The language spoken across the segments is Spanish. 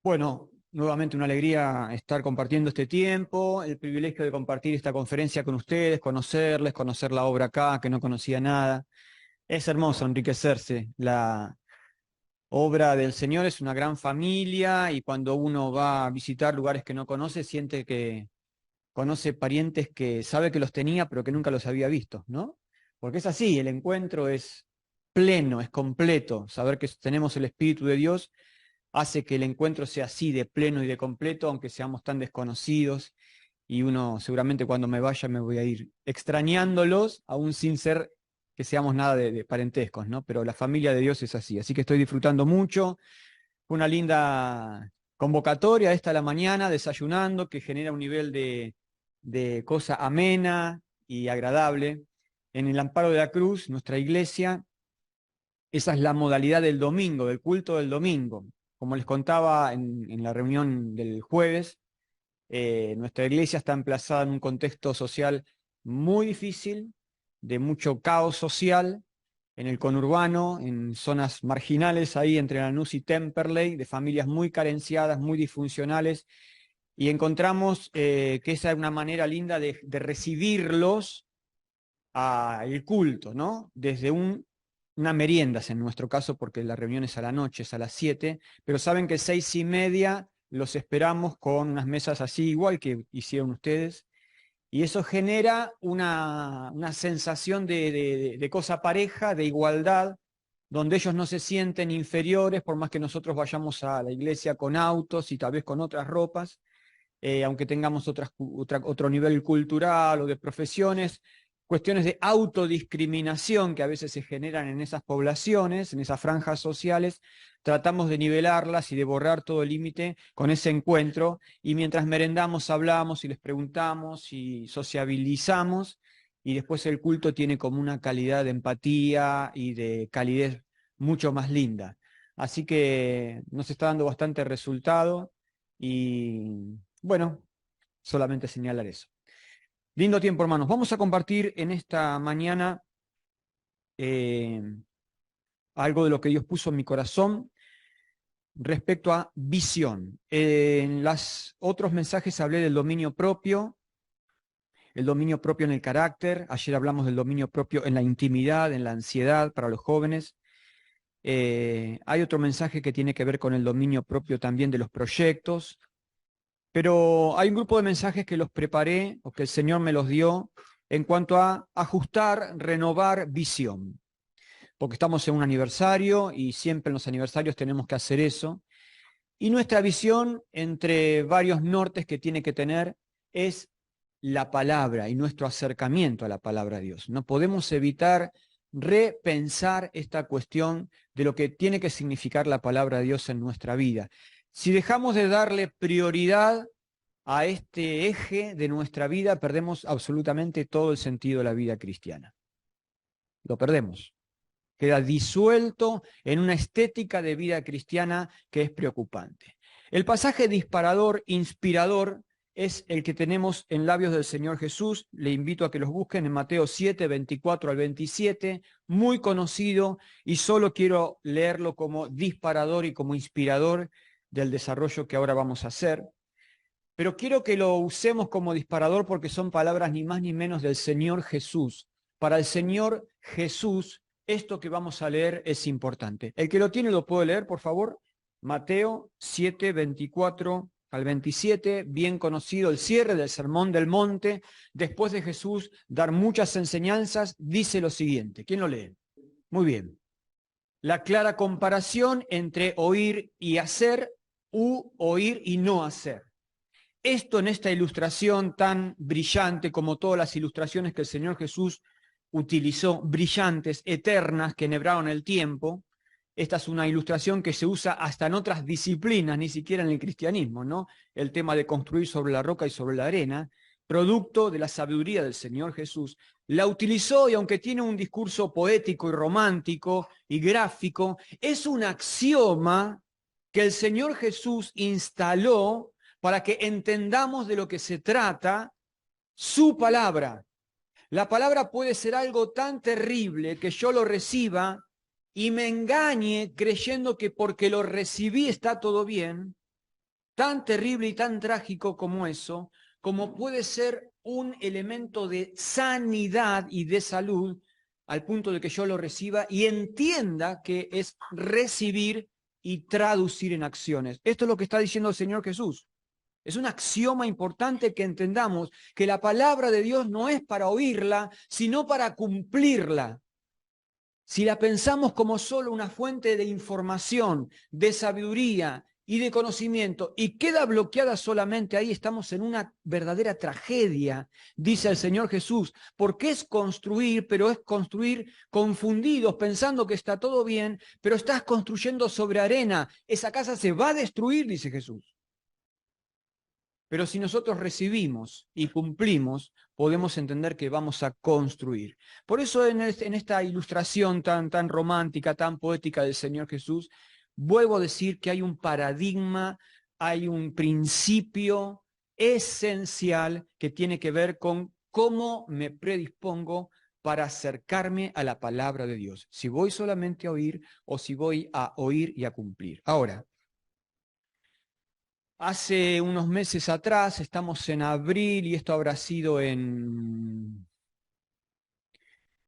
Bueno, nuevamente una alegría estar compartiendo este tiempo, el privilegio de compartir esta conferencia con ustedes, conocerles, conocer la obra acá, que no conocía nada. Es hermoso enriquecerse. La obra del Señor es una gran familia y cuando uno va a visitar lugares que no conoce, siente que conoce parientes que sabe que los tenía, pero que nunca los había visto, ¿no? Porque es así, el encuentro es pleno, es completo. Saber que tenemos el Espíritu de Dios hace que el encuentro sea así de pleno y de completo, aunque seamos tan desconocidos, y uno seguramente cuando me vaya me voy a ir extrañándolos, aún sin ser que seamos nada de parentescos, ¿no? Pero la familia de Dios es así, así que estoy disfrutando mucho. Fue una linda convocatoria esta a la mañana, desayunando, que genera un nivel de cosa amena y agradable. En el Amparo de la Cruz, nuestra iglesia, esa es la modalidad del domingo, del culto del domingo. Como les contaba en la reunión del jueves, nuestra iglesia está emplazada en un contexto social muy difícil, de mucho caos social, en el conurbano, en zonas marginales ahí entre Lanús y Temperley, de familias muy carenciadas, muy disfuncionales, y encontramos que esa es una manera linda de recibirlos al culto, ¿no? Desde una meriendas en nuestro caso, porque la reunión es a la noche, es a las 7, pero saben que 6:30 los esperamos con unas mesas así, igual que hicieron ustedes, y eso genera una sensación de cosa pareja, de igualdad, donde ellos no se sienten inferiores, por más que nosotros vayamos a la iglesia con autos y tal vez con otras ropas, aunque tengamos otro nivel cultural o de profesiones, cuestiones de autodiscriminación que a veces se generan en esas poblaciones, en esas franjas sociales, tratamos de nivelarlas y de borrar todo límite con ese encuentro, y mientras merendamos, hablamos y les preguntamos y sociabilizamos, y después el culto tiene como una calidad de empatía y de calidez mucho más linda. Así que nos está dando bastante resultado y bueno, solamente señalar eso. Lindo tiempo, hermanos. Vamos a compartir en esta mañana eh, algo de lo que Dios puso en mi corazón respecto a visión. En los otros mensajes hablé del dominio propio, el dominio propio en el carácter. Ayer hablamos del dominio propio en la intimidad, en la ansiedad para los jóvenes. Hay otro mensaje que tiene que ver con el dominio propio también de los proyectos. Pero hay un grupo de mensajes que los preparé o que el Señor me los dio en cuanto a ajustar, renovar visión. Porque estamos en un aniversario y siempre en los aniversarios tenemos que hacer eso. Y nuestra visión, entre varios nortes que tiene que tener, es la palabra y nuestro acercamiento a la palabra de Dios. No podemos evitar repensar esta cuestión de lo que tiene que significar la palabra de Dios en nuestra vida. Si dejamos de darle prioridad a este eje de nuestra vida, perdemos absolutamente todo el sentido de la vida cristiana. Lo perdemos. Queda disuelto en una estética de vida cristiana que es preocupante. El pasaje disparador, inspirador, es el que tenemos en labios del Señor Jesús. Le invito a que los busquen en Mateo 7, 24 al 27, muy conocido, y solo quiero leerlo como disparador y como inspirador del desarrollo que ahora vamos a hacer. Pero quiero que lo usemos como disparador porque son palabras ni más ni menos del Señor Jesús. Para el Señor Jesús, esto que vamos a leer es importante. El que lo tiene lo puede leer, por favor. Mateo 7, 24 al 27, bien conocido, el cierre del Sermón del Monte. Después de Jesús dar muchas enseñanzas, dice lo siguiente. ¿Quién lo lee? Muy bien. La clara comparación entre oír y hacer u oír y no hacer. Esto en esta ilustración tan brillante como todas las ilustraciones que el Señor Jesús utilizó, brillantes, eternas, que enhebraron el tiempo. Esta es una ilustración que se usa hasta en otras disciplinas, ni siquiera en el cristianismo, ¿no? El tema de construir sobre la roca y sobre la arena, producto de la sabiduría del Señor Jesús. La utilizó y aunque tiene un discurso poético y romántico y gráfico, es un axioma que el Señor Jesús instaló para que entendamos de lo que se trata su palabra. La palabra puede ser algo tan terrible que yo lo reciba y me engañe creyendo que porque lo recibí está todo bien, tan terrible y tan trágico como eso, como puede ser un elemento de sanidad y de salud, al punto de que yo lo reciba y entienda que es recibir y traducir en acciones. Esto es lo que está diciendo el Señor Jesús. Es un axioma importante que entendamos que la palabra de Dios no es para oírla, sino para cumplirla. Si la pensamos como solo una fuente de información, de sabiduría y de conocimiento, y queda bloqueada solamente ahí, estamos en una verdadera tragedia, dice el Señor Jesús, porque es construir, pero es construir confundidos, pensando que está todo bien, pero estás construyendo sobre arena. Esa casa se va a destruir, dice Jesús. Pero si nosotros recibimos y cumplimos, podemos entender que vamos a construir. Por eso en esta ilustración tan romántica, tan poética del Señor Jesús, vuelvo a decir que hay un paradigma, hay un principio esencial que tiene que ver con cómo me predispongo para acercarme a la palabra de Dios. Si voy solamente a oír o si voy a oír y a cumplir. Ahora, hace unos meses atrás, estamos en abril y esto habrá sido en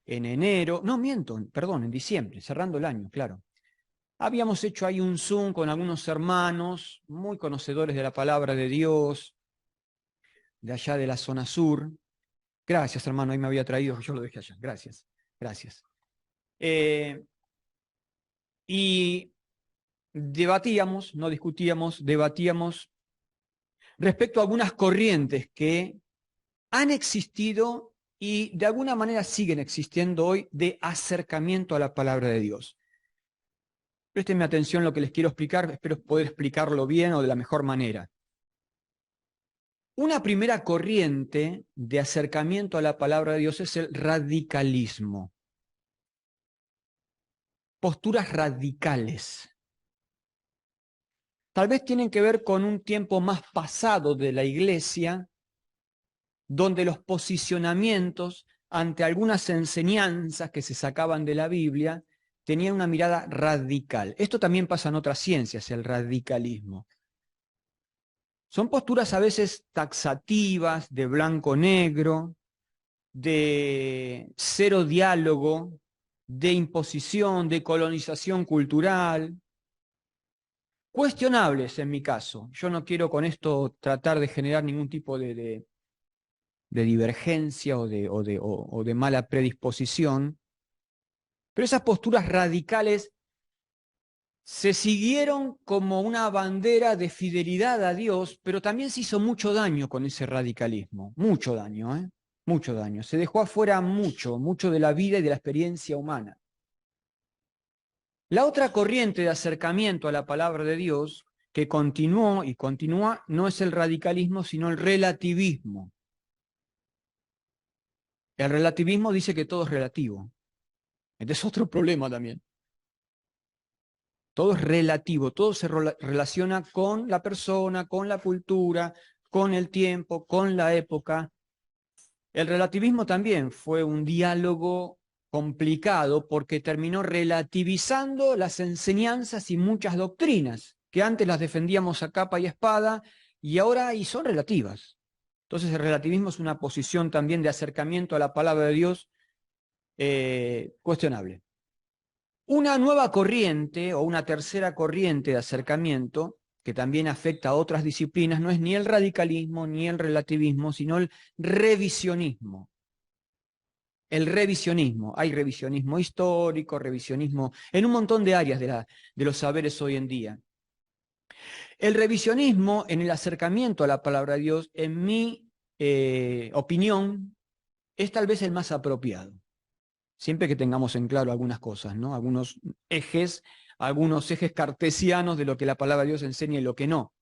enero, no miento, perdón, en diciembre, cerrando el año, claro. Habíamos hecho ahí un Zoom con algunos hermanos muy conocedores de la palabra de Dios, de allá de la zona sur. Gracias, hermano, ahí me había traído, yo lo dejé allá. Gracias, gracias. Y debatíamos, no discutíamos, debatíamos respecto a algunas corrientes que han existido y de alguna manera siguen existiendo hoy de acercamiento a la palabra de Dios. Préstenme atención lo que les quiero explicar, espero poder explicarlo bien o de la mejor manera. Una primera corriente de acercamiento a la palabra de Dios es el radicalismo. Posturas radicales. Tal vez tienen que ver con un tiempo más pasado de la Iglesia, donde los posicionamientos ante algunas enseñanzas que se sacaban de la Biblia tenían una mirada radical. Esto también pasa en otras ciencias, el radicalismo. Son posturas a veces taxativas, de blanco-negro, de cero diálogo, de imposición, de colonización cultural, cuestionables en mi caso. Yo no quiero con esto tratar de generar ningún tipo de divergencia o de mala predisposición, pero esas posturas radicales se siguieron como una bandera de fidelidad a Dios, pero también se hizo mucho daño con ese radicalismo, mucho daño, ¿eh? Mucho daño. Se dejó afuera mucho de la vida y de la experiencia humana. La otra corriente de acercamiento a la palabra de Dios, que continuó y continúa, no es el radicalismo, sino el relativismo. El relativismo dice que todo es relativo. Este es otro problema también. Todo es relativo, todo se relaciona con la persona, con la cultura, con el tiempo, con la época. El relativismo también fue un diálogo complicado porque terminó relativizando las enseñanzas y muchas doctrinas que antes las defendíamos a capa y espada y ahora y son relativas. Entonces el relativismo es una posición también de acercamiento a la palabra de Dios cuestionable. Una nueva corriente o una tercera corriente de acercamiento que también afecta a otras disciplinas no es ni el radicalismo ni el relativismo, sino el revisionismo. El revisionismo. Hay revisionismo histórico, revisionismo en un montón de áreas de los saberes hoy en día. El revisionismo en el acercamiento a la palabra de Dios, en mi opinión, es tal vez el más apropiado. Siempre que tengamos en claro algunas cosas, ¿no? Algunos ejes cartesianos de lo que la palabra de Dios enseña y lo que no.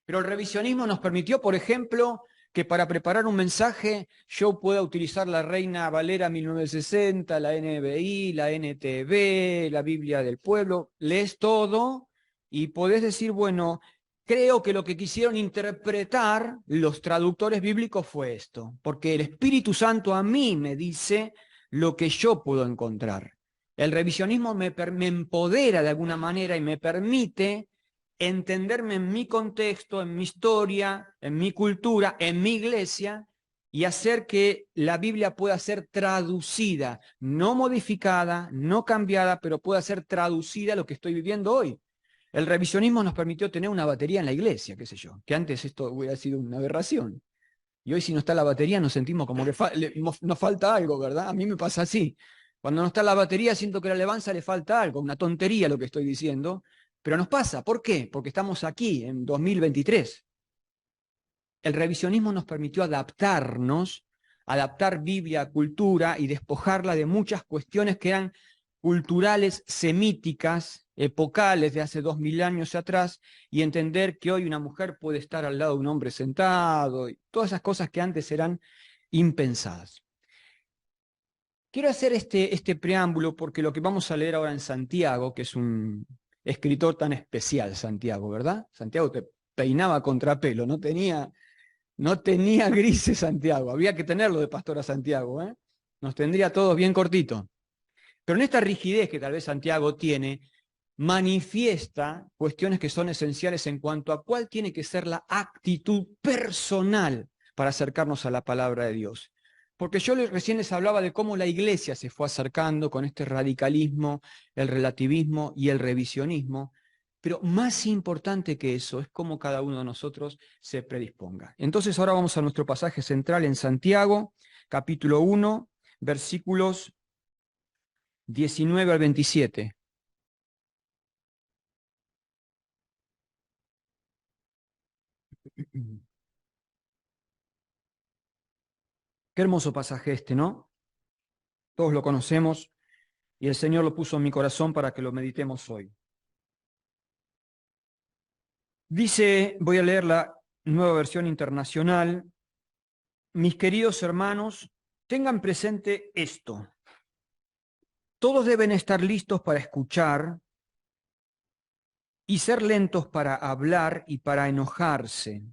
Pero el revisionismo nos permitió, por ejemplo, que para preparar un mensaje yo pueda utilizar la Reina Valera 1960, la NBI, la NTV, la Biblia del Pueblo, lees todo y podés decir, bueno, creo que lo que quisieron interpretar los traductores bíblicos fue esto, porque el Espíritu Santo a mí me dice lo que yo puedo encontrar. El revisionismo me empodera de alguna manera y me permite entenderme en mi contexto, en mi historia, en mi cultura, en mi iglesia, y hacer que la Biblia pueda ser traducida, no modificada, no cambiada, pero pueda ser traducida a lo que estoy viviendo hoy. El revisionismo nos permitió tener una batería en la iglesia, qué sé yo, que antes esto hubiera sido una aberración. Y hoy si no está la batería nos sentimos como que nos falta algo, ¿verdad? A mí me pasa así. Cuando no está la batería siento que a la alabanza le falta algo, una tontería lo que estoy diciendo, pero nos pasa. ¿Por qué? Porque estamos aquí en 2023. El revisionismo nos permitió adaptarnos, adaptar Biblia a cultura y despojarla de muchas cuestiones que eran culturales, semíticas, epocales de hace 2000 años atrás, y entender que hoy una mujer puede estar al lado de un hombre sentado, y todas esas cosas que antes eran impensadas. Quiero hacer este preámbulo porque lo que vamos a leer ahora en Santiago, que es un escritor tan especial, Santiago, ¿verdad? Santiago te peinaba a contrapelo, no tenía grises Santiago, había que tenerlo de pastor a Santiago, ¿eh? Nos tendría todos bien cortito. Pero en esta rigidez que tal vez Santiago tiene, manifiesta cuestiones que son esenciales en cuanto a cuál tiene que ser la actitud personal para acercarnos a la palabra de Dios. Porque yo recién les hablaba de cómo la iglesia se fue acercando con este radicalismo, el relativismo y el revisionismo, pero más importante que eso es cómo cada uno de nosotros se predisponga. Entonces ahora vamos a nuestro pasaje central en Santiago, capítulo 1, versículos 19 al 27. Qué hermoso pasaje este, ¿no? Todos lo conocemos y el Señor lo puso en mi corazón para que lo meditemos hoy. Dice, voy a leer la nueva versión internacional: mis queridos hermanos, tengan presente esto. Todos deben estar listos para escuchar y ser lentos para hablar y para enojarse.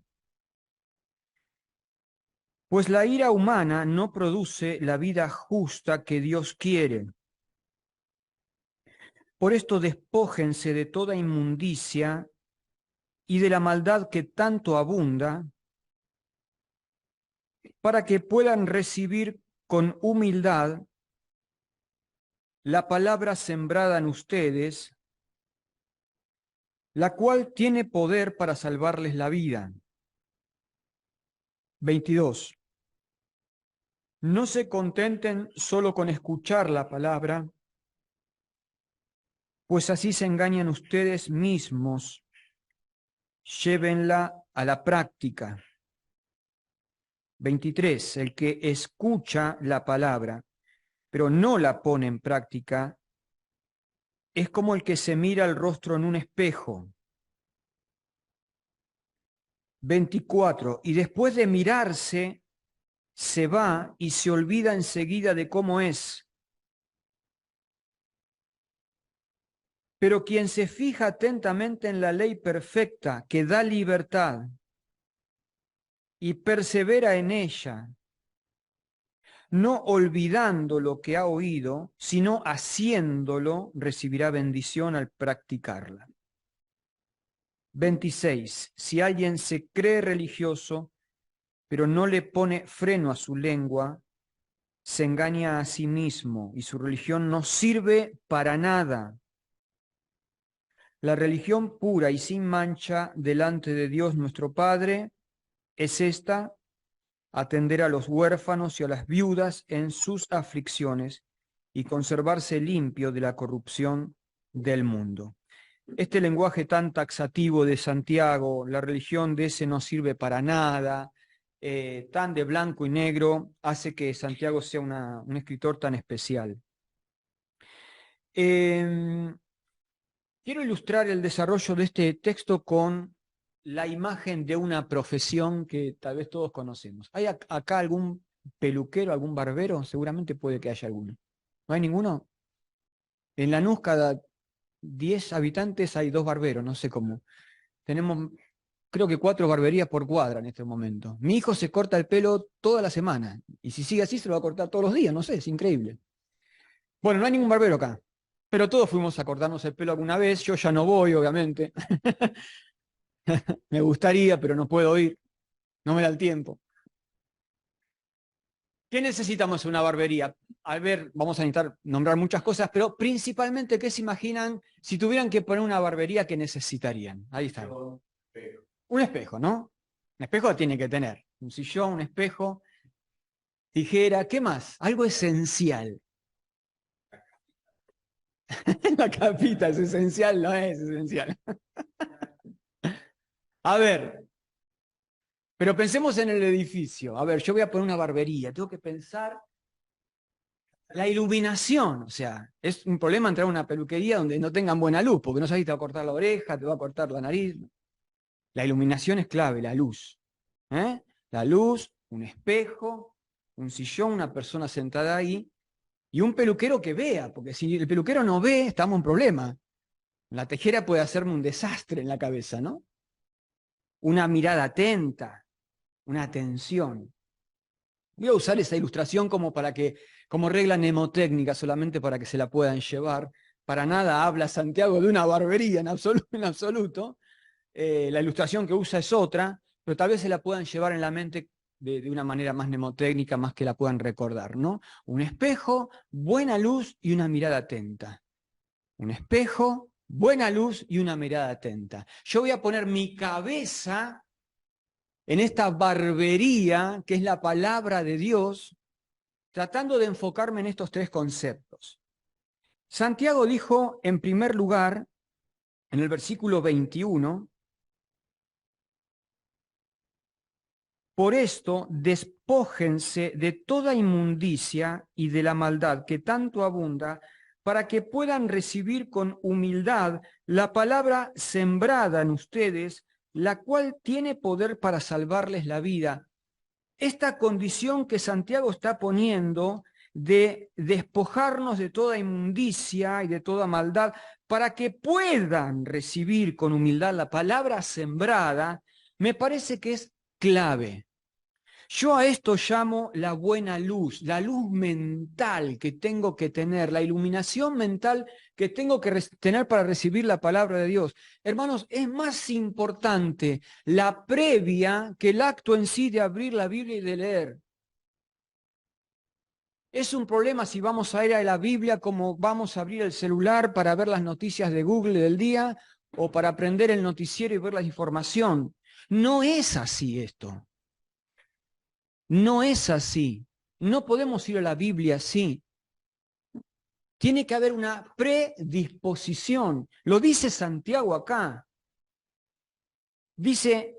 Pues la ira humana no produce la vida justa que Dios quiere. Por esto despójense de toda inmundicia y de la maldad que tanto abunda, para que puedan recibir con humildad la palabra sembrada en ustedes, la cual tiene poder para salvarles la vida. 22. No se contenten solo con escuchar la palabra, pues así se engañan ustedes mismos. Llévenla a la práctica. 23. El que escucha la palabra, pero no la pone en práctica, es como el que se mira el rostro en un espejo. 24. Y después de mirarse, se va y se olvida enseguida de cómo es. Pero quien se fija atentamente en la ley perfecta que da libertad y persevera en ella, no olvidando lo que ha oído, sino haciéndolo, recibirá bendición al practicarla. 26. Si alguien se cree religioso, pero no le pone freno a su lengua, se engaña a sí mismo y su religión no sirve para nada. La religión pura y sin mancha delante de Dios nuestro Padre es esta: atender a los huérfanos y a las viudas en sus aflicciones y conservarse limpio de la corrupción del mundo. Este lenguaje tan taxativo de Santiago, la religión de ese no sirve para nada, tan de blanco y negro, hace que Santiago sea un escritor tan especial. Quiero ilustrar el desarrollo de este texto con la imagen de una profesión que tal vez todos conocemos. ¿Hay acá algún peluquero, algún barbero? Seguramente puede que haya alguno. ¿No hay ninguno? En Lanús, cada 10 habitantes hay 2 barberos, no sé cómo. Tenemos, creo que 4 barberías por cuadra en este momento. Mi hijo se corta el pelo toda la semana, y si sigue así se lo va a cortar todos los días, no sé, es increíble. Bueno, no hay ningún barbero acá. Pero todos fuimos a cortarnos el pelo alguna vez, yo ya no voy, obviamente. Me gustaría, pero no puedo ir, no me da el tiempo. ¿Qué necesitamos en una barbería? A ver, vamos a necesitar nombrar muchas cosas, pero principalmente, ¿qué se imaginan si tuvieran que poner una barbería que necesitarían? Ahí está. Un espejo, ¿no? Un espejo tiene que tener. Un sillón, un espejo, tijera, ¿qué más? Algo esencial. La capita es esencial, no es esencial. A ver, pero pensemos en el edificio. A ver, yo voy a poner una barbería, tengo que pensar la iluminación, o sea, es un problema entrar a una peluquería donde no tengan buena luz, porque no sabes si te va a cortar la oreja, te va a cortar la nariz. La iluminación es clave, la luz. ¿Eh? La luz, un espejo, un sillón, una persona sentada ahí, y un peluquero que vea, porque si el peluquero no ve, estamos en problema. La tijera puede hacerme un desastre en la cabeza, ¿no? Una mirada atenta, una atención. Voy a usar esa ilustración como regla mnemotécnica, solamente para que se la puedan llevar. Para nada habla Santiago de una barbería en absoluto. La ilustración que usa es otra, pero tal vez se la puedan llevar en la mente de una manera más mnemotécnica, más que la puedan recordar, ¿no? Un espejo, buena luz y una mirada atenta. Un espejo, buena luz y una mirada atenta. Yo voy a poner mi cabeza en esta barbería que es la palabra de Dios, tratando de enfocarme en estos tres conceptos. Santiago dijo, en primer lugar, en el versículo 21, por esto despójense de toda inmundicia y de la maldad que tanto abunda, para que puedan recibir con humildad la palabra sembrada en ustedes, la cual tiene poder para salvarles la vida. Esta condición que Santiago está poniendo de despojarnos de toda inmundicia y de toda maldad, para que puedan recibir con humildad la palabra sembrada, me parece que es clave. Yo a esto llamo la buena luz, la luz mental que tengo que tener, la iluminación mental que tengo que tener para recibir la palabra de Dios. Hermanos, es más importante la previa que el acto en sí de abrir la Biblia y de leer. Es un problema si vamos a ir a la Biblia como vamos a abrir el celular para ver las noticias de Google del día o para aprender el noticiero y ver la información. No es así esto. No es así. No podemos ir a la Biblia así. Tiene que haber una predisposición. Lo dice Santiago acá. Dice,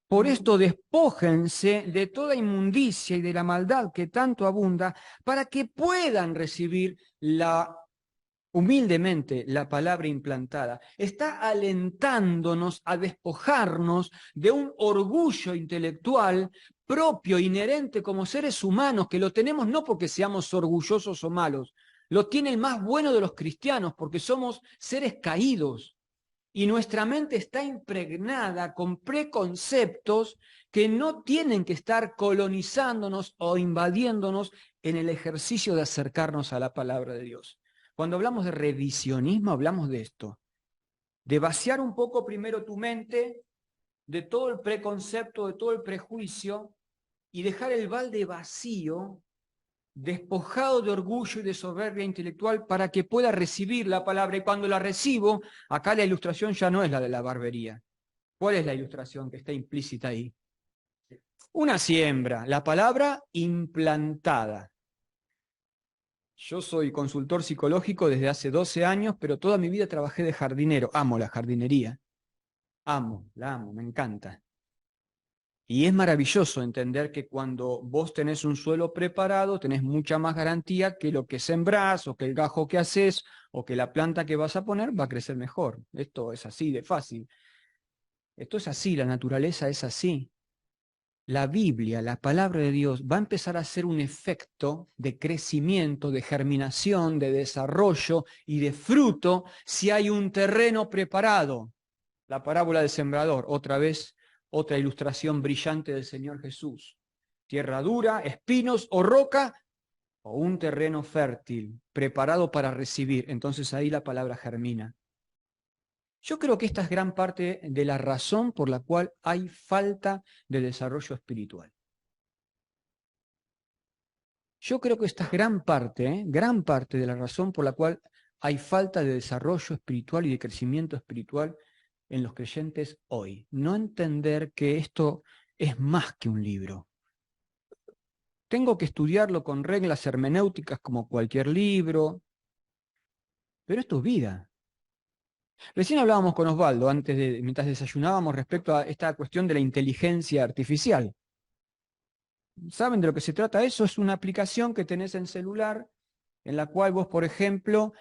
por esto despójense de toda inmundicia y de la maldad que tanto abunda, para que puedan recibir humildemente la palabra implantada. Está alentándonos a despojarnos de un orgullo intelectual propio, inherente como seres humanos, que lo tenemos no porque seamos orgullosos o malos, lo tiene el más bueno de los cristianos, porque somos seres caídos y nuestra mente está impregnada con preconceptos que no tienen que estar colonizándonos o invadiéndonos en el ejercicio de acercarnos a la palabra de Dios. Cuando hablamos de revisionismo, hablamos de esto, de vaciar un poco primero tu mente de todo el preconcepto, de todo el prejuicio, y dejar el balde vacío, despojado de orgullo y de soberbia intelectual, para que pueda recibir la palabra. Y cuando la recibo, acá la ilustración ya no es la de la barbería. ¿Cuál es la ilustración que está implícita ahí? Una siembra, la palabra implantada. Yo soy consultor psicológico desde hace 12 años, pero toda mi vida trabajé de jardinero. Amo la jardinería. La amo, me encanta. Y es maravilloso entender que cuando vos tenés un suelo preparado, tenés mucha más garantía que lo que sembrás, o que el gajo que haces, o que la planta que vas a poner va a crecer mejor. Esto es así de fácil. Esto es así, la naturaleza es así. La Biblia, la palabra de Dios, va a empezar a hacer un efecto de crecimiento, de germinación, de desarrollo y de fruto si hay un terreno preparado. La parábola del sembrador, otra vez, otra ilustración brillante del Señor Jesús. Tierra dura, espinos o roca, o un terreno fértil, preparado para recibir, entonces ahí la palabra germina. Yo creo que esta es gran parte de la razón por la cual hay falta de desarrollo espiritual. Yo creo que esta es gran parte de la razón por la cual hay falta de desarrollo espiritual y de crecimiento espiritual en los creyentes hoy. No entender que esto es más que un libro. Tengo que estudiarlo con reglas hermenéuticas como cualquier libro, pero esto es vida. Recién hablábamos con Osvaldo, mientras desayunábamos, respecto a esta cuestión de la inteligencia artificial. ¿Saben de lo que se trata eso? Es una aplicación que tenés en celular, en la cual vos, por ejemplo,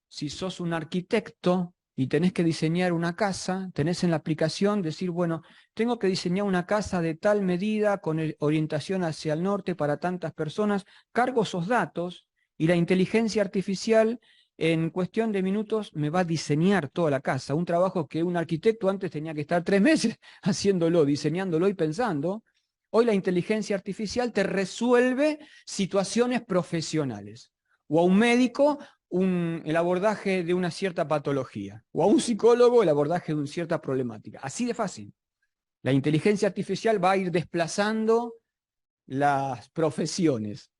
si sos un arquitecto y tenés que diseñar una casa, tenés en la aplicación decir, bueno, tengo que diseñar una casa de tal medida, con orientación hacia el norte para tantas personas, cargo esos datos y la inteligencia artificial en cuestión de minutos me va a diseñar toda la casa, un trabajo que un arquitecto antes tenía que estar 3 meses haciéndolo, diseñándolo y pensando. Hoy la inteligencia artificial te resuelve situaciones profesionales. O a un médico el abordaje de una cierta patología. O a un psicólogo el abordaje de una cierta problemática. Así de fácil. La inteligencia artificial va a ir desplazando las profesiones.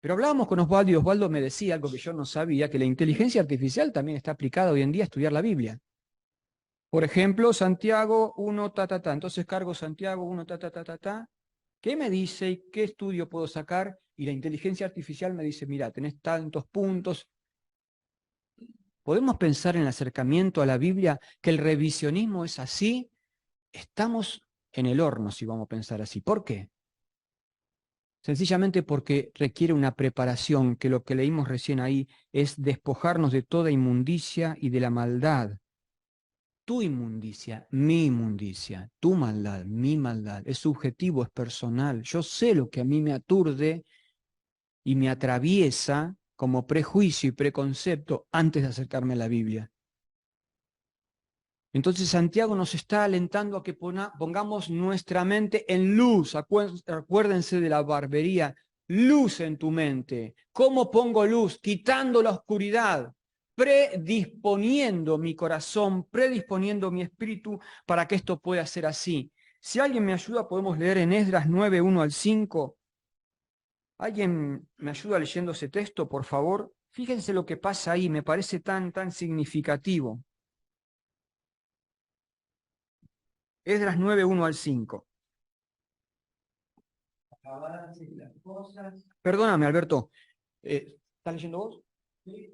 Pero hablábamos con Osvaldo y Osvaldo me decía algo que yo no sabía, que la inteligencia artificial también está aplicada hoy en día a estudiar la Biblia. Por ejemplo, Santiago 1, ta, ta, ta. Entonces cargo Santiago 1, ta, ta, ta, ta, ta. ¿Qué me dice y qué estudio puedo sacar? Y la inteligencia artificial me dice, mira, tenés tantos puntos. ¿Podemos pensar en el acercamiento a la Biblia que el revisionismo es así? Estamos en el horno si vamos a pensar así. ¿Por qué? Sencillamente porque requiere una preparación, que lo que leímos recién ahí es despojarnos de toda inmundicia y de la maldad. Tu inmundicia, mi inmundicia, tu maldad, mi maldad, es subjetivo, es personal. Yo sé lo que a mí me aturde y me atraviesa como prejuicio y preconcepto antes de acercarme a la Biblia. Entonces Santiago nos está alentando a que pongamos nuestra mente en luz. Acuérdense de la barbería. Luz en tu mente. ¿Cómo pongo luz? Quitando la oscuridad, predisponiendo mi corazón, predisponiendo mi espíritu para que esto pueda ser así. Si alguien me ayuda, podemos leer en Esdras 9, 1 al 5. ¿Alguien me ayuda leyendo ese texto, por favor? Fíjense lo que pasa ahí, me parece tan significativo. Esdras 9, 1 al 5. Perdóname, Alberto. ¿Estás leyendo vos?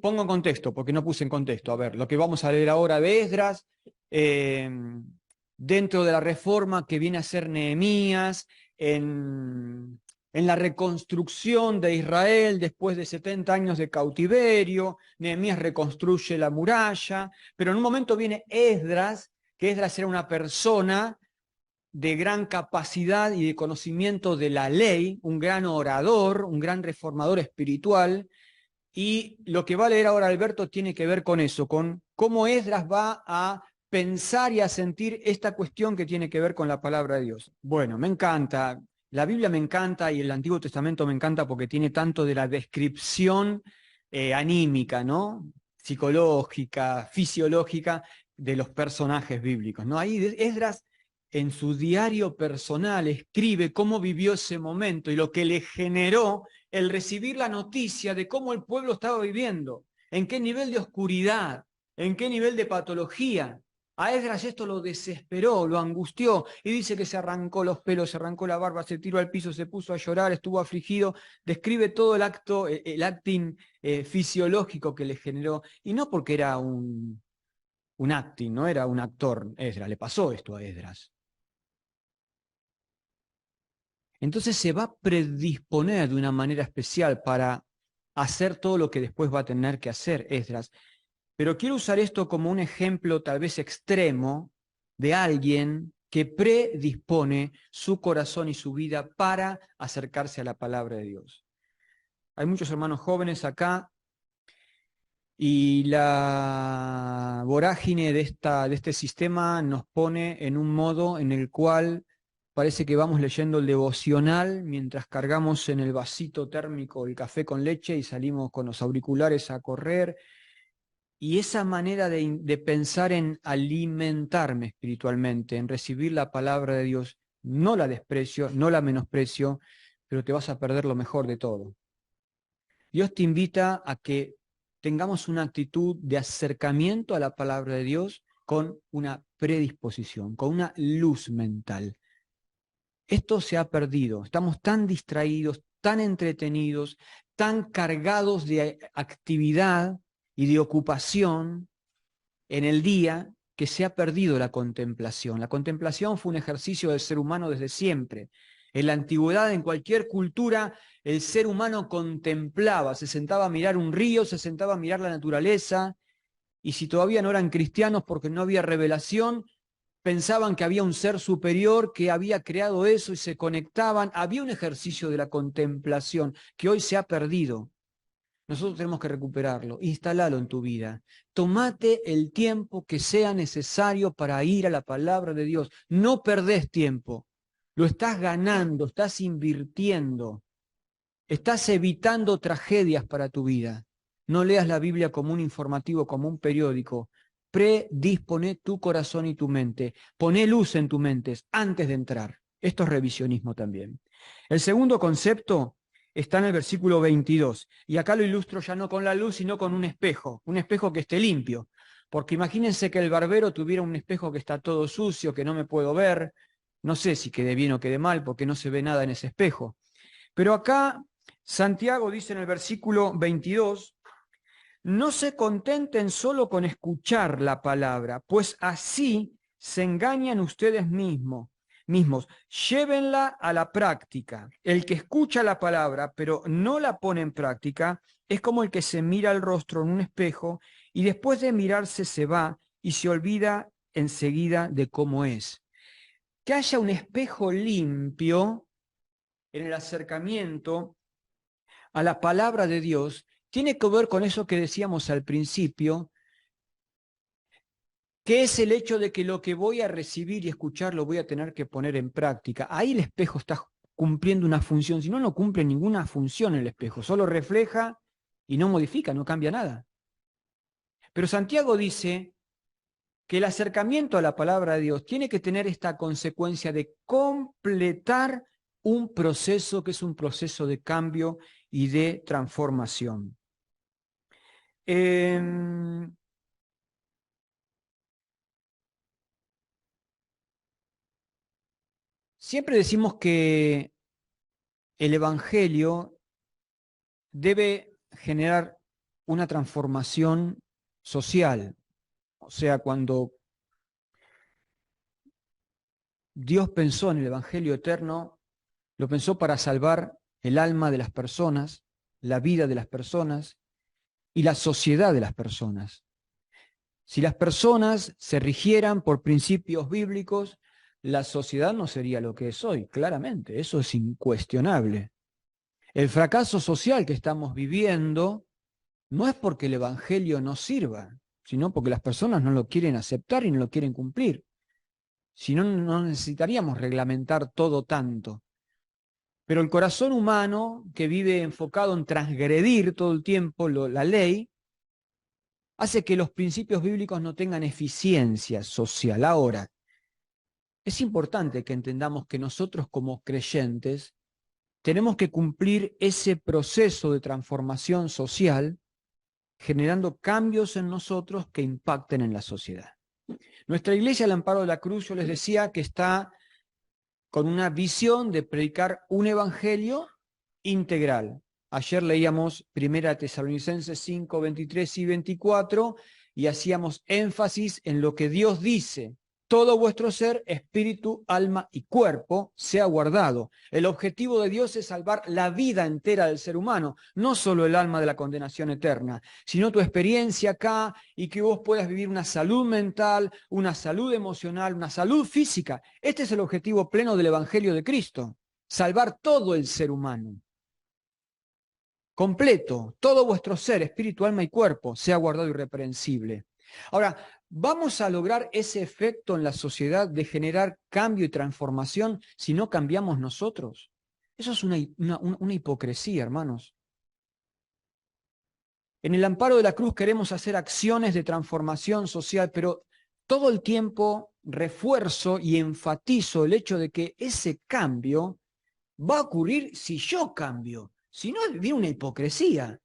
Pongo en contexto, porque no puse en contexto. A ver, lo que vamos a leer ahora de Esdras, dentro de la reforma que viene a ser Nehemías, en la reconstrucción de Israel después de 70 años de cautiverio. Nehemías reconstruye la muralla, pero en un momento viene Esdras, que Esdras era una persona de gran capacidad y de conocimiento de la ley, un gran orador, un gran reformador espiritual, y lo que va a leer ahora Alberto tiene que ver con eso, con cómo Esdras va a pensar y a sentir esta cuestión que tiene que ver con la palabra de Dios. Bueno, me encanta, la Biblia me encanta y el Antiguo Testamento me encanta porque tiene tanto de la descripción anímica, ¿no? Psicológica, fisiológica de los personajes bíblicos, ¿no? Ahí Esdras en su diario personal escribe cómo vivió ese momento y lo que le generó el recibir la noticia de cómo el pueblo estaba viviendo, en qué nivel de oscuridad, en qué nivel de patología. A Esdras esto lo desesperó, lo angustió, y dice que se arrancó los pelos, se arrancó la barba, se tiró al piso, se puso a llorar, estuvo afligido, describe todo el acting fisiológico que le generó, y no porque era un acting, no era un actor Esdras, le pasó esto a Esdras. Entonces se va a predisponer de una manera especial para hacer todo lo que después va a tener que hacer Esdras. Pero quiero usar esto como un ejemplo tal vez extremo de alguien que predispone su corazón y su vida para acercarse a la palabra de Dios. Hay muchos hermanos jóvenes acá y la vorágine de este sistema nos pone en un modo en el cual parece que vamos leyendo el devocional mientras cargamos en el vasito térmico el café con leche y salimos con los auriculares a correr. Y esa manera de pensar en alimentarme espiritualmente, en recibir la palabra de Dios, no la desprecio, no la menosprecio, pero te vas a perder lo mejor de todo. Dios te invita a que tengamos una actitud de acercamiento a la palabra de Dios con una predisposición, con una luz mental. Esto se ha perdido, estamos tan distraídos, tan entretenidos, tan cargados de actividad y de ocupación en el día que se ha perdido la contemplación. La contemplación fue un ejercicio del ser humano desde siempre. En la antigüedad, en cualquier cultura, el ser humano contemplaba, se sentaba a mirar un río, se sentaba a mirar la naturaleza, y si todavía no eran cristianos porque no había revelación, pensaban que había un ser superior que había creado eso y se conectaban. Había un ejercicio de la contemplación que hoy se ha perdido. Nosotros tenemos que recuperarlo, instalalo en tu vida. Tomate el tiempo que sea necesario para ir a la palabra de Dios. No perdés tiempo, lo estás ganando, estás invirtiendo, estás evitando tragedias para tu vida. No leas la Biblia como un informativo, como un periódico. Predispone tu corazón y tu mente. Poné luz en tu mente antes de entrar. Esto es revisionismo también. El segundo concepto está en el versículo 22. Y acá lo ilustro ya no con la luz, sino con un espejo que esté limpio. Porque imagínense que el barbero tuviera un espejo que está todo sucio, que no me puedo ver. No sé si quede bien o quede mal, porque no se ve nada en ese espejo. Pero acá Santiago dice en el versículo 22, no se contenten solo con escuchar la palabra, pues así se engañan ustedes mismos. Llévenla a la práctica. El que escucha la palabra, pero no la pone en práctica, es como el que se mira el rostro en un espejo y después de mirarse se va y se olvida enseguida de cómo es. Que haya un espejo limpio en el acercamiento a la palabra de Dios tiene que ver con eso que decíamos al principio, que es el hecho de que lo que voy a recibir y escuchar lo voy a tener que poner en práctica. Ahí el espejo está cumpliendo una función, si no, no cumple ninguna función el espejo, solo refleja y no modifica, no cambia nada. Pero Santiago dice que el acercamiento a la palabra de Dios tiene que tener esta consecuencia de completar un proceso que es un proceso de cambio y de transformación. Siempre decimos que el Evangelio debe generar una transformación social. O sea, cuando Dios pensó en el Evangelio eterno, lo pensó para salvar el alma de las personas, la vida de las personas y la sociedad de las personas. Si las personas se rigieran por principios bíblicos, la sociedad no sería lo que es hoy, claramente, eso es incuestionable. El fracaso social que estamos viviendo no es porque el Evangelio no sirva, sino porque las personas no lo quieren aceptar y no lo quieren cumplir. Si no, no necesitaríamos reglamentar todo tanto. Pero el corazón humano, que vive enfocado en transgredir todo el tiempo la ley, hace que los principios bíblicos no tengan eficiencia social. Ahora, es importante que entendamos que nosotros como creyentes tenemos que cumplir ese proceso de transformación social generando cambios en nosotros que impacten en la sociedad. Nuestra iglesia, al Amparo de la Cruz, yo les decía que está con una visión de predicar un evangelio integral. Ayer leíamos 1 Tesalonicenses 5, 23 y 24 y hacíamos énfasis en lo que Dios dice. Todo vuestro ser, espíritu, alma y cuerpo sea guardado. El objetivo de Dios es salvar la vida entera del ser humano, no solo el alma de la condenación eterna, sino tu experiencia acá y que vos puedas vivir una salud mental, una salud emocional, una salud física. Este es el objetivo pleno del Evangelio de Cristo, salvar todo el ser humano. Completo, todo vuestro ser, espíritu, alma y cuerpo, sea guardado irreprensible. Ahora, ¿vamos a lograr ese efecto en la sociedad de generar cambio y transformación si no cambiamos nosotros? Eso es una hipocresía, hermanos. En el amparo de la cruz queremos hacer acciones de transformación social, pero todo el tiempo refuerzo y enfatizo el hecho de que ese cambio va a ocurrir si yo cambio. Si no, viene una hipocresía.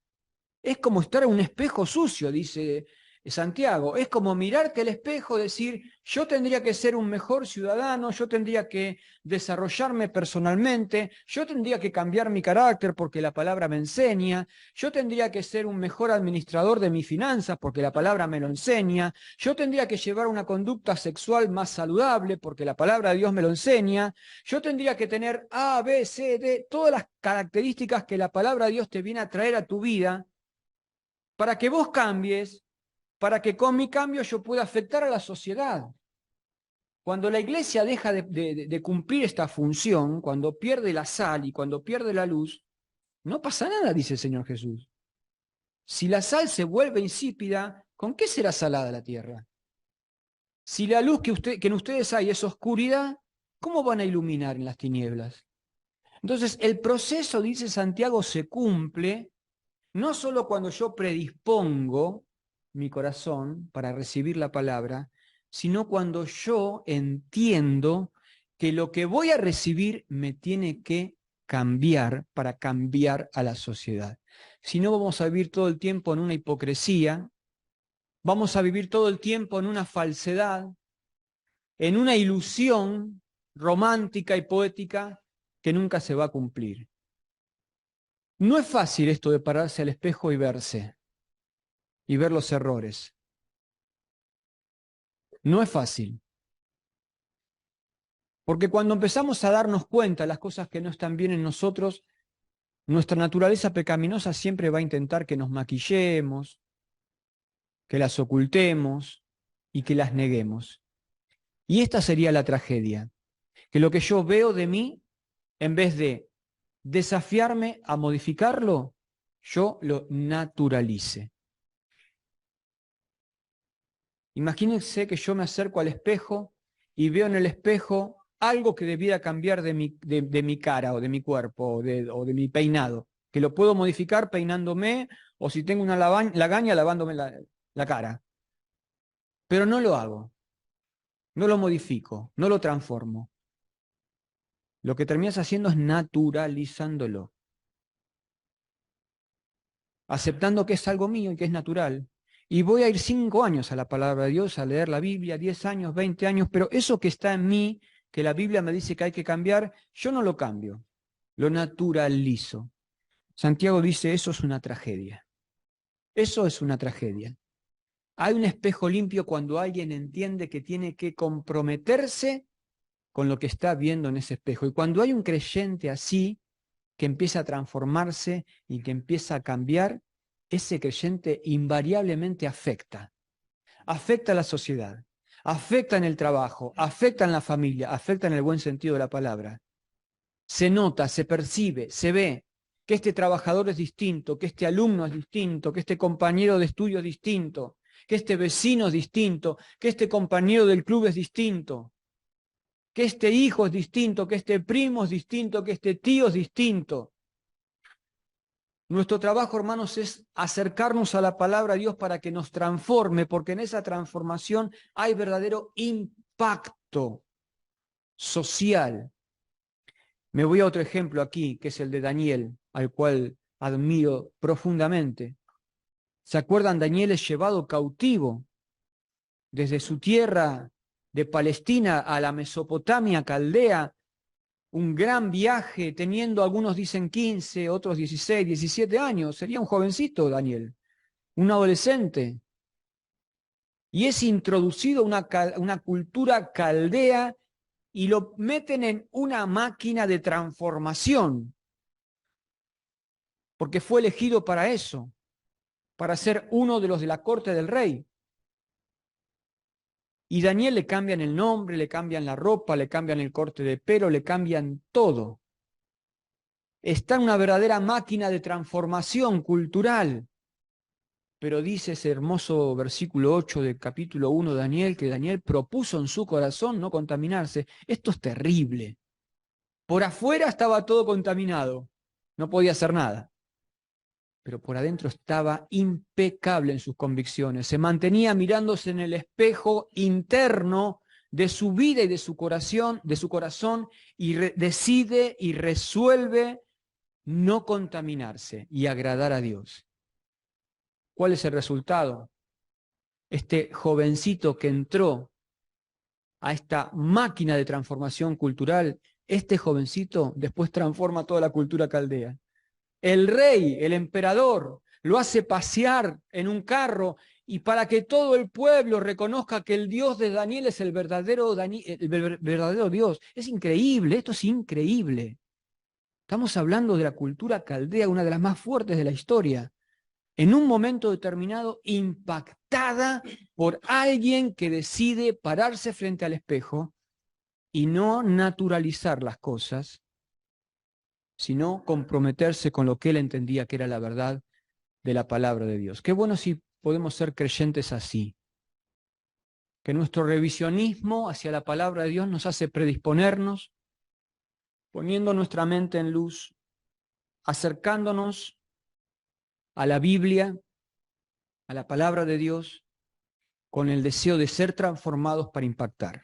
Es como estar en un espejo sucio, dice Santiago. Es como mirarte al espejo y decir, yo tendría que ser un mejor ciudadano, yo tendría que desarrollarme personalmente, yo tendría que cambiar mi carácter porque la palabra me enseña, yo tendría que ser un mejor administrador de mis finanzas porque la palabra me lo enseña, yo tendría que llevar una conducta sexual más saludable porque la palabra de Dios me lo enseña, yo tendría que tener A, B, C, D, todas las características que la palabra de Dios te viene a traer a tu vida para que vos cambies, para que con mi cambio yo pueda afectar a la sociedad. Cuando la iglesia deja de cumplir esta función, cuando pierde la sal y cuando pierde la luz, no pasa nada, dice el Señor Jesús. Si la sal se vuelve insípida, ¿con qué será salada la tierra? Si la luz que en ustedes hay es oscuridad, ¿cómo van a iluminar en las tinieblas? Entonces, el proceso, dice Santiago, se cumple no solo cuando yo predispongo mi corazón para recibir la palabra, sino cuando yo entiendo que lo que voy a recibir me tiene que cambiar para cambiar a la sociedad. Si no, vamos a vivir todo el tiempo en una hipocresía, vamos a vivir todo el tiempo en una falsedad, en una ilusión romántica y poética que nunca se va a cumplir. No es fácil esto de pararse al espejo y verse y ver los errores. No es fácil. Porque cuando empezamos a darnos cuenta de las cosas que no están bien en nosotros, nuestra naturaleza pecaminosa siempre va a intentar que nos maquillemos, que las ocultemos y que las neguemos. Y esta sería la tragedia, que lo que yo veo de mí, en vez de desafiarme a modificarlo, yo lo naturalice. Imagínense que yo me acerco al espejo y veo en el espejo algo que debiera cambiar de mi cara o de mi cuerpo o de mi peinado, que lo puedo modificar peinándome o si tengo una lagaña lavándome la cara. Pero no lo hago, no lo modifico, no lo transformo. Lo que terminas haciendo es naturalizándolo, aceptando que es algo mío y que es natural. Y voy a ir 5 años a la palabra de Dios, a leer la Biblia, 10 años, 20 años, pero eso que está en mí, que la Biblia me dice que hay que cambiar, yo no lo cambio, lo naturalizo. Santiago dice, eso es una tragedia. Eso es una tragedia. Hay un espejo limpio cuando alguien entiende que tiene que comprometerse con lo que está viendo en ese espejo. Y cuando hay un creyente así, que empieza a transformarse y que empieza a cambiar, ese creyente invariablemente afecta. Afecta a la sociedad, afecta en el trabajo, afecta en la familia, afecta en el buen sentido de la palabra. Se nota, se percibe, se ve que este trabajador es distinto, que este alumno es distinto, que este compañero de estudio es distinto, que este vecino es distinto, que este compañero del club es distinto, que este hijo es distinto, que este primo es distinto, que este tío es distinto. Nuestro trabajo, hermanos, es acercarnos a la palabra de Dios para que nos transforme, porque en esa transformación hay verdadero impacto social. Me voy a otro ejemplo aquí, que es el de Daniel, al cual admiro profundamente. ¿Se acuerdan? Daniel es llevado cautivo desde su tierra de Palestina a la Mesopotamia caldea, un gran viaje, teniendo, algunos dicen 15, otros 16, 17 años. Sería un jovencito, Daniel, un adolescente. Y es introducido una cultura caldea y lo meten en una máquina de transformación, porque fue elegido para eso, para ser uno de los de la corte del rey. Y Daniel le cambian el nombre, le cambian la ropa, le cambian el corte de pelo, le cambian todo. Está en una verdadera máquina de transformación cultural. Pero dice ese hermoso versículo 8 del capítulo 1 de Daniel, que Daniel propuso en su corazón no contaminarse. Esto es terrible. Por afuera estaba todo contaminado, no podía hacer nada. Pero por adentro estaba impecable en sus convicciones. Se mantenía mirándose en el espejo interno de su vida y de su corazón y decide y resuelve no contaminarse y agradar a Dios. ¿Cuál es el resultado? Este jovencito que entró a esta máquina de transformación cultural, este jovencito después transforma toda la cultura caldea. El rey, el emperador, lo hace pasear en un carro y para que todo el pueblo reconozca que el Dios de Daniel es el verdadero Dios. Es increíble, esto es increíble. Estamos hablando de la cultura caldea, una de las más fuertes de la historia. En un momento determinado, impactada por alguien que decide pararse frente al espejo y no naturalizar las cosas, sino comprometerse con lo que él entendía que era la verdad de la palabra de Dios. Qué bueno si podemos ser creyentes así, que nuestro revisionismo hacia la palabra de Dios nos hace predisponernos, poniendo nuestra mente en luz, acercándonos a la Biblia, a la palabra de Dios, con el deseo de ser transformados para impactar.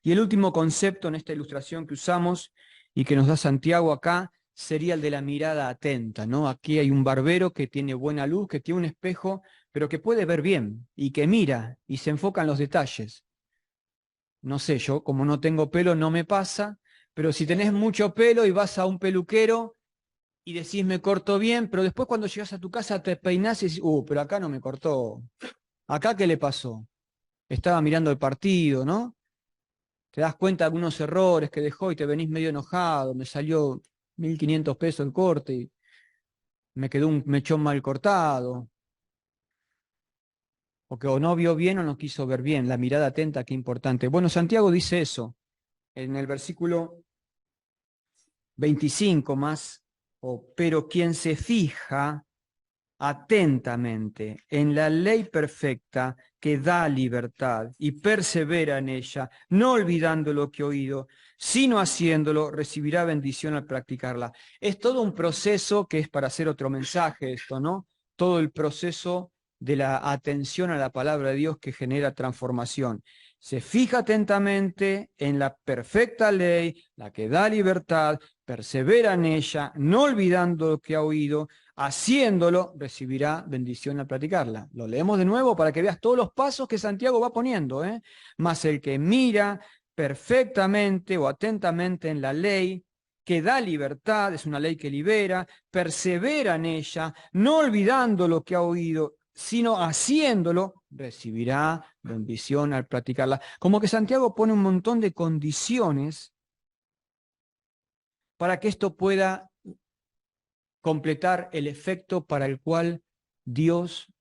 Y el último concepto en esta ilustración que usamos y que nos da Santiago acá sería el de la mirada atenta, ¿no? Aquí hay un barbero que tiene buena luz, que tiene un espejo, pero que puede ver bien y que mira y se enfoca en los detalles. No sé, yo como no tengo pelo no me pasa, pero si tenés mucho pelo y vas a un peluquero y decís me corto bien, pero después cuando llegas a tu casa te peinás y decís, pero acá no me cortó. ¿Acá qué le pasó? Estaba mirando el partido, ¿no? Te das cuenta de algunos errores que dejó y te venís medio enojado, me salió 1.500 pesos el corte y me quedó un mechón mal cortado, porque o no vio bien o no quiso ver bien, la mirada atenta, qué importante. Bueno, Santiago dice eso en el versículo 25 más, pero quien se fija atentamente en la ley perfecta que da libertad y persevera en ella, no olvidando lo que ha oído, sino haciéndolo, recibirá bendición al practicarla. Es todo un proceso que es para hacer otro mensaje esto, ¿no? Todo el proceso de la atención a la palabra de Dios que genera transformación. Se fija atentamente en la perfecta ley, la que da libertad, persevera en ella, no olvidando lo que ha oído, haciéndolo, recibirá bendición al practicarla. Lo leemos de nuevo para que veas todos los pasos que Santiago va poniendo, ¿eh? Mas el que mira perfectamente o atentamente en la ley, que da libertad, es una ley que libera, persevera en ella, no olvidando lo que ha oído, sino haciéndolo, recibirá bendición al practicarla. Como que Santiago pone un montón de condiciones para que esto pueda completar el efecto para el cual Dios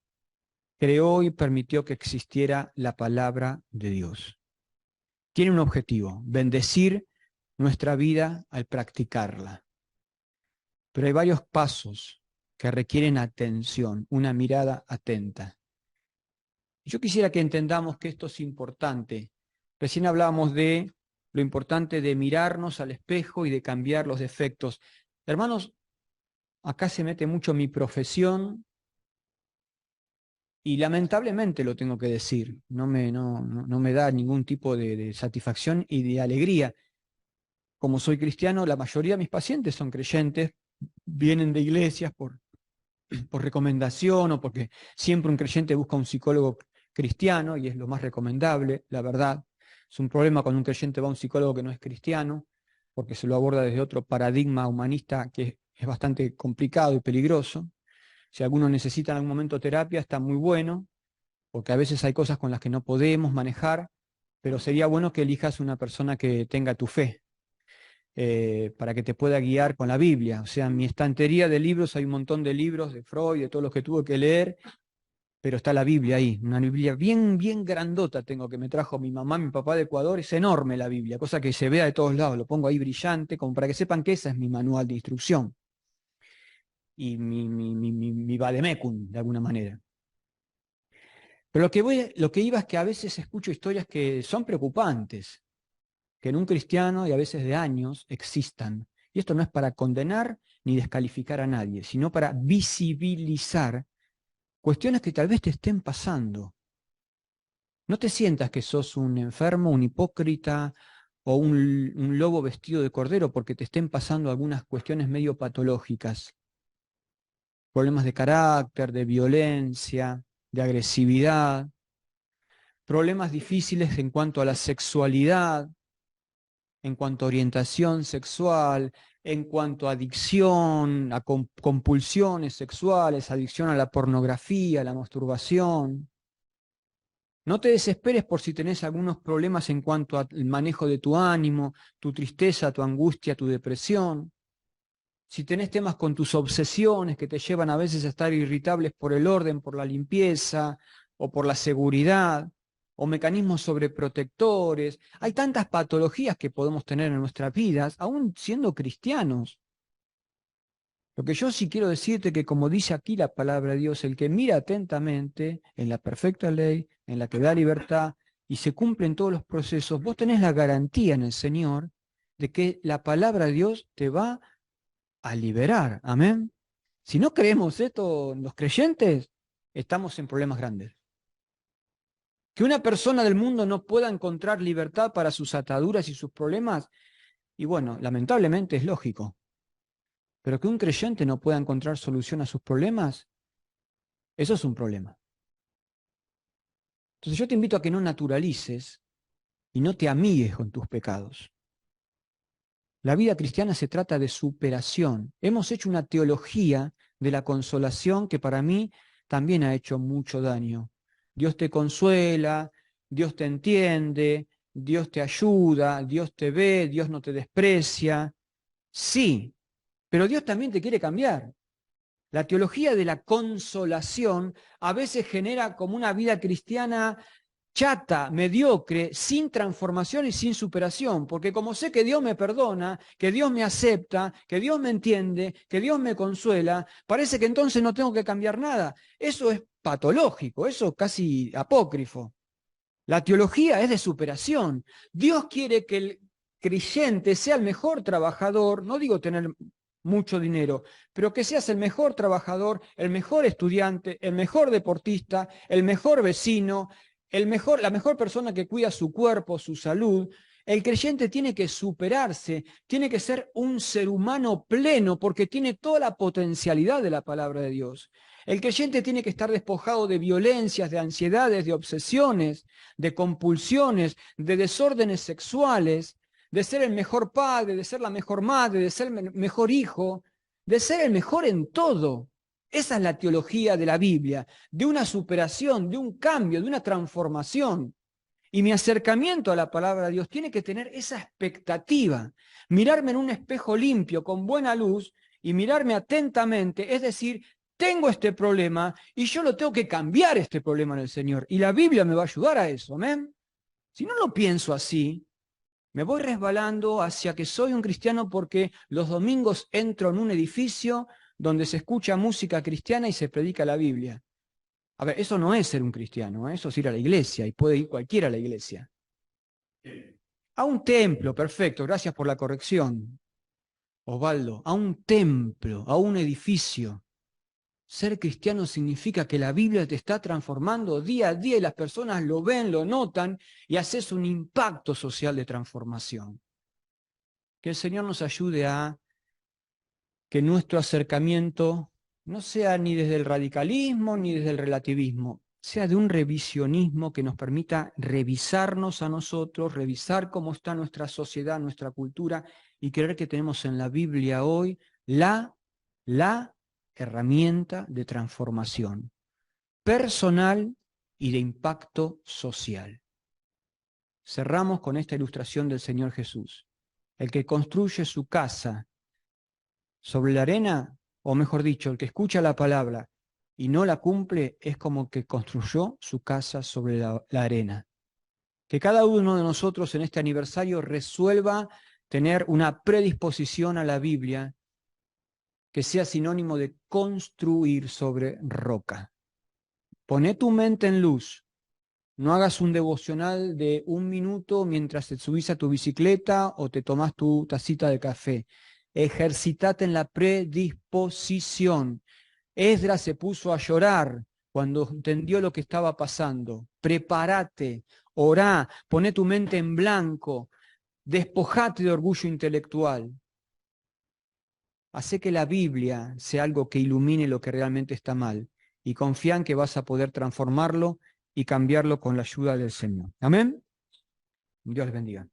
creó y permitió que existiera la palabra de Dios. Tiene un objetivo, bendecir nuestra vida al practicarla. Pero hay varios pasos que requieren atención, una mirada atenta. Yo quisiera que entendamos que esto es importante. Recién hablábamos de lo importante de mirarnos al espejo y de cambiar los defectos. Hermanos, acá se mete mucho mi profesión y lamentablemente lo tengo que decir. No me da ningún tipo de satisfacción y de alegría. Como soy cristiano, la mayoría de mis pacientes son creyentes, vienen de iglesias por recomendación o porque siempre un creyente busca un psicólogo cristiano y es lo más recomendable, la verdad. Es un problema cuando un creyente va a un psicólogo que no es cristiano, porque se lo aborda desde otro paradigma humanista que es bastante complicado y peligroso. Si alguno necesita en algún momento terapia, está muy bueno, porque a veces hay cosas con las que no podemos manejar, pero sería bueno que elijas una persona que tenga tu fe, para que te pueda guiar con la Biblia. O sea, en mi estantería de libros hay un montón de libros de Freud, de todos los que tuve que leer, pero está la Biblia ahí, una Biblia bien, bien grandota tengo que me trajo mi mamá, mi papá de Ecuador, es enorme la Biblia, cosa que se vea de todos lados, lo pongo ahí brillante, como para que sepan que esa es mi manual de instrucción y mi vademecum, de alguna manera. Pero lo que iba es que a veces escucho historias que son preocupantes, que en un cristiano, y a veces de años, existan. Y esto no es para condenar ni descalificar a nadie, sino para visibilizar cuestiones que tal vez te estén pasando. No te sientas que sos un enfermo, un hipócrita o un lobo vestido de cordero porque te estén pasando algunas cuestiones medio patológicas. Problemas de carácter, de violencia, de agresividad, problemas difíciles en cuanto a la sexualidad, en cuanto a orientación sexual, en cuanto a adicción, a compulsiones sexuales, adicción a la pornografía, a la masturbación. No te desesperes por si tenés algunos problemas en cuanto al manejo de tu ánimo, tu tristeza, tu angustia, tu depresión. Si tenés temas con tus obsesiones que te llevan a veces a estar irritables por el orden, por la limpieza o por la seguridad, o mecanismos sobreprotectores. Hay tantas patologías que podemos tener en nuestras vidas, aún siendo cristianos. Lo que yo sí quiero decirte que, como dice aquí la palabra de Dios, el que mira atentamente en la perfecta ley, en la que da libertad y se cumplen todos los procesos, vos tenés la garantía en el Señor de que la palabra de Dios te va a liberar. Amén. Si no creemos esto, los creyentes, estamos en problemas grandes. Que una persona del mundo no pueda encontrar libertad para sus ataduras y sus problemas, y bueno, lamentablemente es lógico. Pero que un creyente no pueda encontrar solución a sus problemas, eso es un problema. Entonces yo te invito a que no naturalices y no te amigues con tus pecados. La vida cristiana se trata de superación. Hemos hecho una teología de la consolación que para mí también ha hecho mucho daño. Dios te consuela, Dios te entiende, Dios te ayuda, Dios te ve, Dios no te desprecia. Sí, pero Dios también te quiere cambiar. La teología de la consolación a veces genera como una vida cristiana chata, mediocre, sin transformación y sin superación, porque como sé que Dios me perdona, que Dios me acepta, que Dios me entiende, que Dios me consuela, parece que entonces no tengo que cambiar nada. Eso es patológico, eso es casi apócrifo. La teología es de superación. Dios quiere que el creyente sea el mejor trabajador, no digo tener mucho dinero, pero que seas el mejor trabajador, el mejor estudiante, el mejor deportista, el mejor vecino, la mejor persona que cuida su cuerpo, su salud. El creyente tiene que superarse, tiene que ser un ser humano pleno porque tiene toda la potencialidad de la palabra de Dios. El creyente tiene que estar despojado de violencias, de ansiedades, de obsesiones, de compulsiones, de desórdenes sexuales, de ser el mejor padre, de ser la mejor madre, de ser el mejor hijo, de ser el mejor en todo. Esa es la teología de la Biblia, de una superación, de un cambio, de una transformación. Y mi acercamiento a la palabra de Dios tiene que tener esa expectativa, mirarme en un espejo limpio, con buena luz, y mirarme atentamente, es decir, tengo este problema y yo lo tengo que cambiar este problema en el Señor. Y la Biblia me va a ayudar a eso, amén. Si no lo pienso así, me voy resbalando hacia que soy un cristiano porque los domingos entro en un edificio donde se escucha música cristiana y se predica la Biblia. A ver, eso no es ser un cristiano, ¿eh? Eso es ir a la iglesia y puede ir cualquiera a la iglesia. A un templo, perfecto, gracias por la corrección, Osvaldo, a un templo, a un edificio. Ser cristiano significa que la Biblia te está transformando día a día y las personas lo ven, lo notan y haces un impacto social de transformación. Que el Señor nos ayude a que nuestro acercamiento no sea ni desde el radicalismo ni desde el relativismo, sea de un revisionismo que nos permita revisarnos a nosotros, revisar cómo está nuestra sociedad, nuestra cultura y creer que tenemos en la Biblia hoy la herramienta de transformación personal y de impacto social. Cerramos con esta ilustración del Señor Jesús. El que construye su casa sobre la arena, o mejor dicho, el que escucha la palabra y no la cumple, es como que construyó su casa sobre la arena. Que cada uno de nosotros en este aniversario resuelva tener una predisposición a la Biblia que sea sinónimo de construir sobre roca. Poné tu mente en luz. No hagas un devocional de 1 minuto mientras te subís a tu bicicleta o te tomás tu tacita de café. Ejercitate en la predisposición. Esdras se puso a llorar cuando entendió lo que estaba pasando. Prepárate, orá, poné tu mente en blanco, despojate de orgullo intelectual. Hacé que la Biblia sea algo que ilumine lo que realmente está mal y confía en que vas a poder transformarlo y cambiarlo con la ayuda del Señor. Amén. Dios les bendiga.